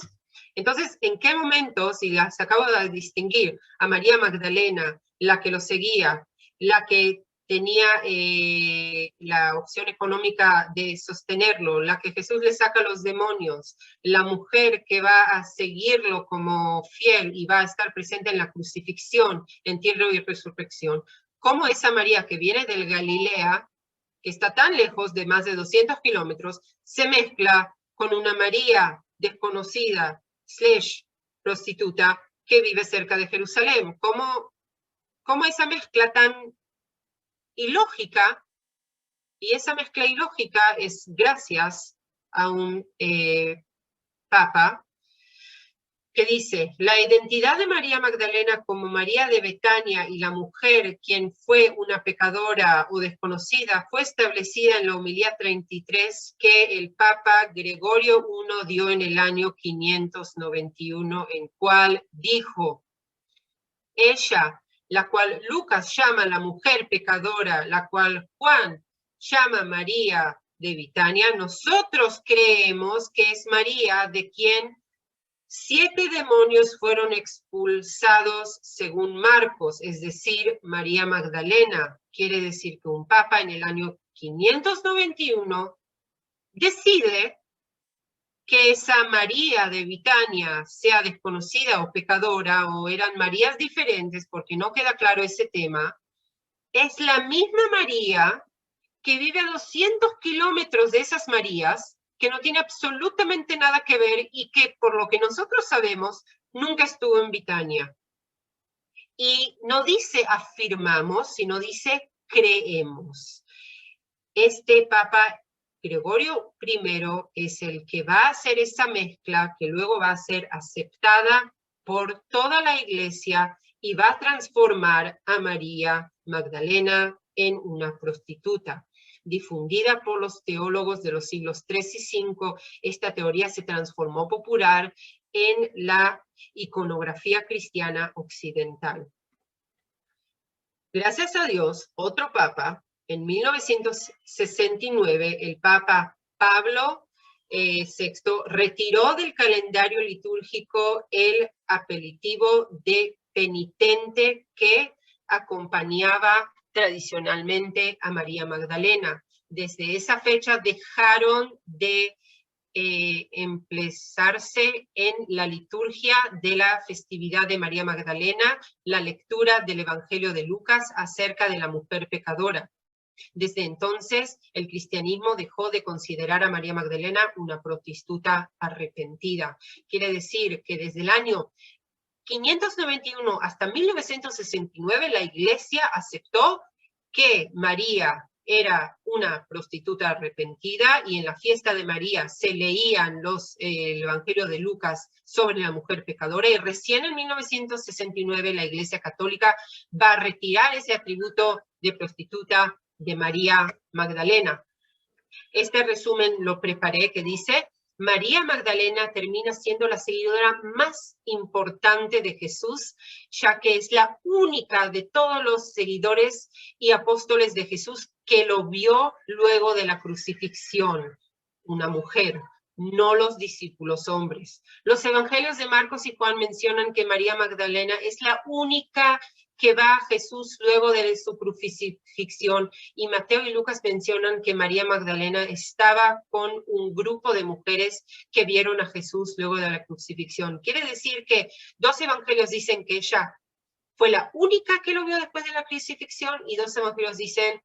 Entonces, ¿en qué momento, si las acabo de distinguir a María Magdalena, la que lo seguía, la que tenía la opción económica de sostenerlo, la que Jesús le saca a los demonios, la mujer que va a seguirlo como fiel y va a estar presente en la crucifixión, entierro y resurrección? ¿Cómo esa María que viene del Galilea, que está tan lejos de más de 200 kilómetros, se mezcla con una María desconocida, / prostituta, que vive cerca de Jerusalén? ¿Cómo esa mezcla tan ilógica? Y esa mezcla ilógica es gracias a un papa que dice, la identidad de María Magdalena como María de Betania y la mujer quien fue una pecadora o desconocida fue establecida en la homilía 33 que el Papa Gregorio I dio en el año 591, en cual dijo, ella, la cual Lucas llama la mujer pecadora, la cual Juan llama María de Betania, nosotros creemos que es María de quien 7 demonios fueron expulsados según Marcos, es decir, María Magdalena. Quiere decir que un papa en el año 591 decide que esa María de Betania sea desconocida o pecadora, o eran Marías diferentes, porque no queda claro ese tema, es la misma María que vive a 200 kilómetros de esas Marías, que no tiene absolutamente nada que ver y que, por lo que nosotros sabemos, nunca estuvo en Betania. Y no dice afirmamos, sino dice creemos. Este Papa Gregorio I es el que va a hacer esa mezcla, que luego va a ser aceptada por toda la Iglesia y va a transformar a María Magdalena en una prostituta. Difundida por los teólogos de los siglos III y V, esta teoría se transformó popular en la iconografía cristiana occidental. Gracias a Dios, otro papa, en 1969, el Papa Pablo VI retiró del calendario litúrgico el apelativo de penitente que acompañaba tradicionalmente a María Magdalena. Desde esa fecha dejaron de empezarse en la liturgia de la festividad de María Magdalena la lectura del Evangelio de Lucas acerca de la mujer pecadora. Desde entonces, el cristianismo dejó de considerar a María Magdalena una prostituta arrepentida. Quiere decir que desde el año 591 hasta 1969, la Iglesia aceptó que María era una prostituta arrepentida y en la fiesta de María se leían el Evangelio de Lucas sobre la mujer pecadora, y recién en 1969 la Iglesia Católica va a retirar ese atributo de prostituta de María Magdalena. Este resumen lo preparé, que dice: María Magdalena termina siendo la seguidora más importante de Jesús, ya que es la única de todos los seguidores y apóstoles de Jesús que lo vio luego de la crucifixión, una mujer, no los discípulos hombres. Los evangelios de Marcos y Juan mencionan que María Magdalena es la única que va a Jesús luego de su crucifixión, y Mateo y Lucas mencionan que María Magdalena estaba con un grupo de mujeres que vieron a Jesús luego de la crucifixión. Quiere decir que dos evangelios dicen que ella fue la única que lo vio después de la crucifixión, y dos evangelios dicen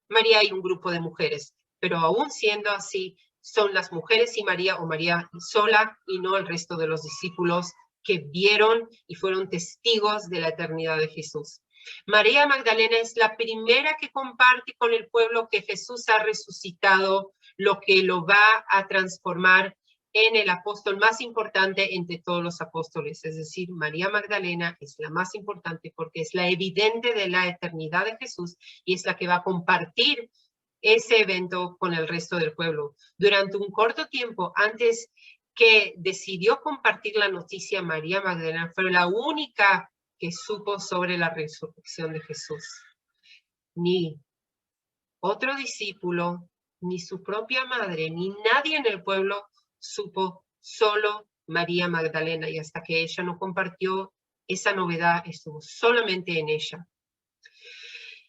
María y un grupo de mujeres. Pero aún siendo así, son las mujeres y María, o María sola, y no el resto de los discípulos que vieron y fueron testigos de la eternidad de Jesús. María Magdalena es la primera que comparte con el pueblo que Jesús ha resucitado, lo que lo va a transformar en el apóstol más importante entre todos los apóstoles. Es decir, María Magdalena es la más importante porque es la evidente de la eternidad de Jesús y es la que va a compartir ese evento con el resto del pueblo. Durante un corto tiempo antes que decidió compartir la noticia, María Magdalena fue la única que supo sobre la resurrección de Jesús. Ni otro discípulo, ni su propia madre, ni nadie en el pueblo supo, solo María Magdalena, y hasta que ella no compartió esa novedad, estuvo solamente en ella.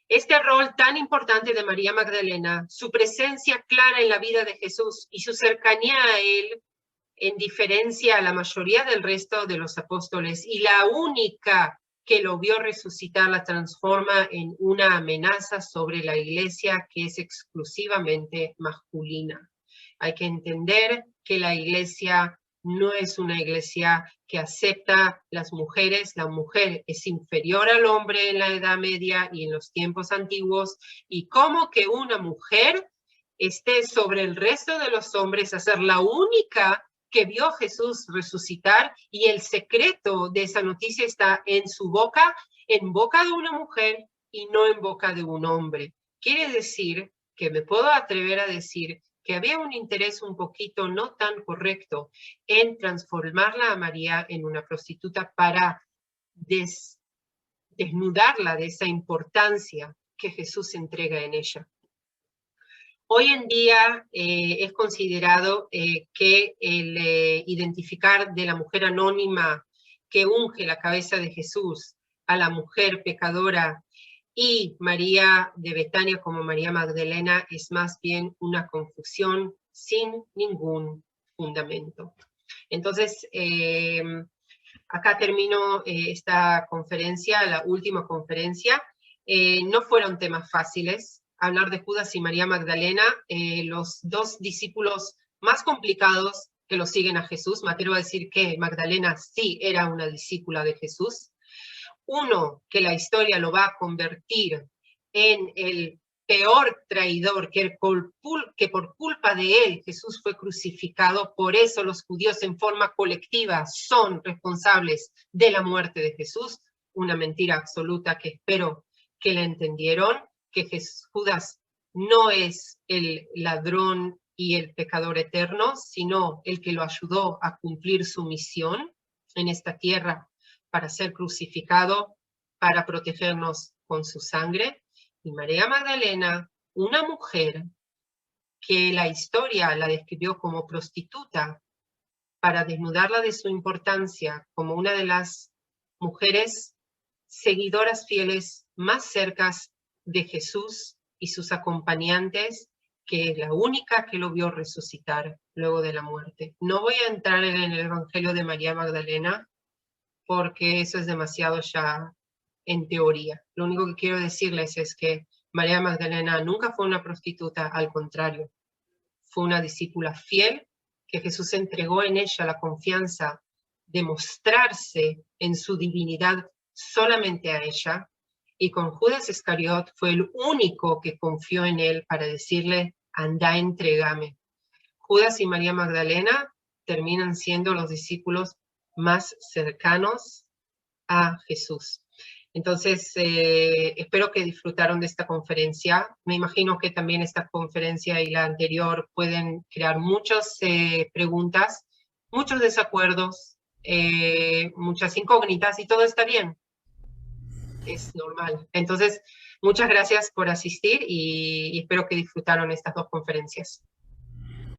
Este rol tan importante de María Magdalena, su presencia clara en la vida de Jesús y su cercanía a él, en diferencia a la mayoría del resto de los apóstoles, y la única que lo vio resucitar, la transforma en una amenaza sobre la iglesia que es exclusivamente masculina. Hay que entender que la iglesia no es una iglesia que acepta las mujeres. La mujer es inferior al hombre en la Edad Media y en los tiempos antiguos, y como que una mujer esté sobre el resto de los hombres a ser la única que vio a Jesús resucitar, y el secreto de esa noticia está en su boca, en boca de una mujer y no en boca de un hombre. Quiere decir que me puedo atrever a decir que había un interés un poquito no tan correcto en transformarla a María en una prostituta para desnudarla de esa importancia que Jesús entrega en ella. Hoy en día es considerado que el identificar de la mujer anónima que unge la cabeza de Jesús a la mujer pecadora y María de Betania como María Magdalena es más bien una confusión sin ningún fundamento. Entonces, acá termino esta conferencia, la última conferencia. No fueron temas fáciles. Hablar de Judas y María Magdalena, los dos discípulos más complicados que lo siguen a Jesús. Me atrevo a decir que Magdalena sí era una discípula de Jesús. Uno que la historia lo va a convertir en el peor traidor, que por culpa de él Jesús fue crucificado. Por eso los judíos en forma colectiva son responsables de la muerte de Jesús. Una mentira absoluta que espero que la entendieron, que Judas no es el ladrón y el pecador eterno, sino el que lo ayudó a cumplir su misión en esta tierra para ser crucificado, para protegernos con su sangre. Y María Magdalena, una mujer que la historia la describió como prostituta, para desnudarla de su importancia como una de las mujeres seguidoras fieles más cercas de Jesús y sus acompañantes, que es la única que lo vio resucitar luego de la muerte. No voy a entrar en el Evangelio de María Magdalena, porque eso es demasiado ya en teoría. Lo único que quiero decirles es que María Magdalena nunca fue una prostituta, al contrario, fue una discípula fiel, que Jesús entregó en ella la confianza de mostrarse en su divinidad solamente a ella, y con Judas Iscariot fue el único que confió en él para decirle, anda, entrégame. Judas y María Magdalena terminan siendo los discípulos más cercanos a Jesús. Entonces, espero que disfrutaron de esta conferencia. Me imagino que también esta conferencia y la anterior pueden crear muchas preguntas, muchos desacuerdos, muchas incógnitas, y todo está bien. Es normal. Entonces, muchas gracias por asistir y espero que disfrutaron estas dos conferencias.